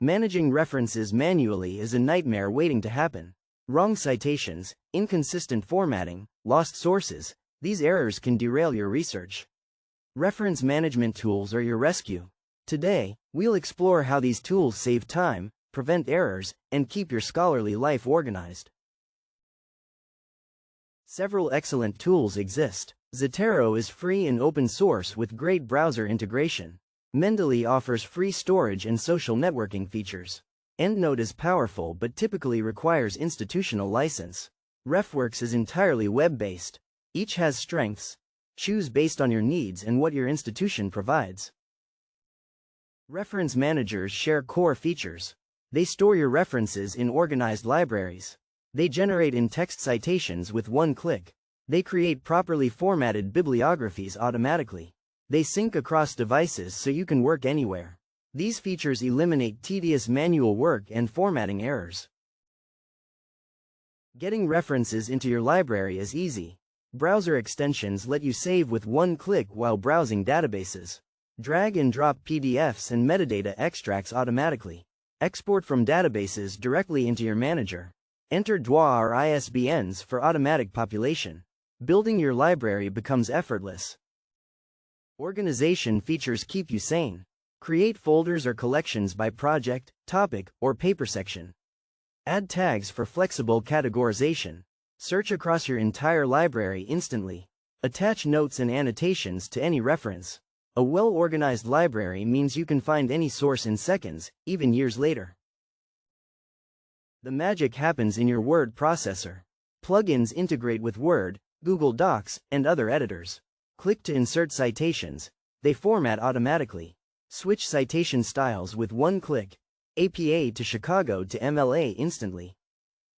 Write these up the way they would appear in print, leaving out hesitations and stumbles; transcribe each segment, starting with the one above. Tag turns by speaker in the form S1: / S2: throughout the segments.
S1: Managing references manually is a nightmare waiting to happen. Wrong citations, inconsistent formatting, lost sources, these errors can derail your research. Reference management tools are your rescue. Today, we'll explore how these tools save time, prevent errors, and keep your scholarly life organized. Several excellent tools exist. Zotero is free and open source with great browser integration. Mendeley offers free storage and social networking features. EndNote is powerful but typically requires institutional license. RefWorks is entirely web-based. Each has strengths. Choose based on your needs and what your institution provides. Reference managers share core features. They store your references in organized libraries. They generate in-text citations with one click. They create properly formatted bibliographies automatically. They sync across devices so you can work anywhere. These features eliminate tedious manual work and formatting errors. Getting references into your library is easy. Browser extensions let you save with one click while browsing databases. Drag and drop PDFs and metadata extracts automatically. Export from databases directly into your manager. Enter DWA or ISBNs for automatic population. Building your library becomes effortless. Organization features keep you sane. Create folders or collections by project, topic, or paper section. Add tags for flexible categorization. Search across your entire library instantly. Attach notes and annotations to any reference. A well-organized library means you can find any source in seconds, even years later. The magic happens in your word processor. Plugins integrate with Word, Google Docs, and other editors. Click to insert citations. They format automatically. Switch citation styles with one click. APA to Chicago to MLA instantly.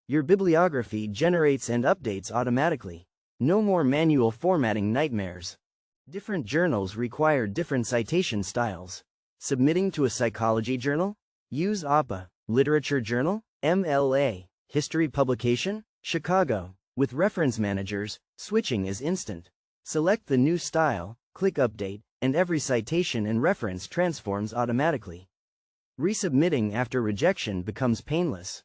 S1: Your bibliography generates and updates automatically. No more manual formatting nightmares. Different journals require different citation styles. Submitting to a psychology journal? Use APA. Literature journal? MLA. History publication? Chicago. With reference managers, switching is instant. Select the new style, click Update, and every citation and reference transforms automatically. Resubmitting after rejection becomes painless.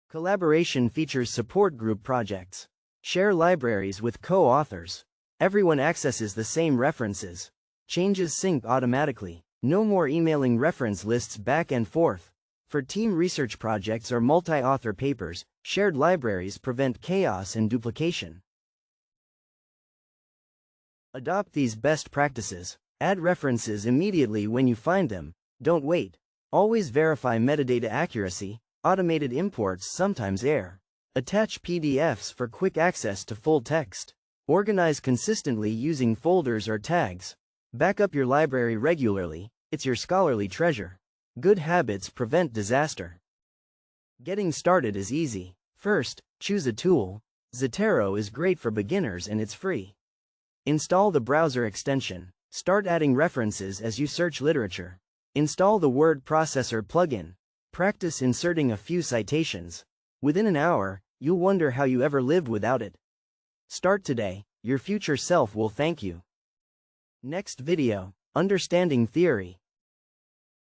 S1: Collaboration features support group projects. Share libraries with co-authors. Everyone accesses the same references. Changes sync automatically. No more emailing reference lists back and forth. For team research projects or multi-author papers, shared libraries prevent chaos and duplication. Adopt these best practices. Add references immediately when you find them. Don't wait. Always verify metadata accuracy. Automated imports sometimes err. Attach PDFs for quick access to full text. Organize consistently using folders or tags. Back up your library regularly. It's your scholarly treasure. Good habits prevent disaster. Getting started is easy. First, choose a tool. Zotero is great for beginners and it's free. Install the browser extension. Start adding references as you search literature. Install the word processor plugin. Practice inserting a few citations. Within an hour, you'll wonder how you ever lived without it. Start today, your future self will thank you. Next video, Understanding Theory.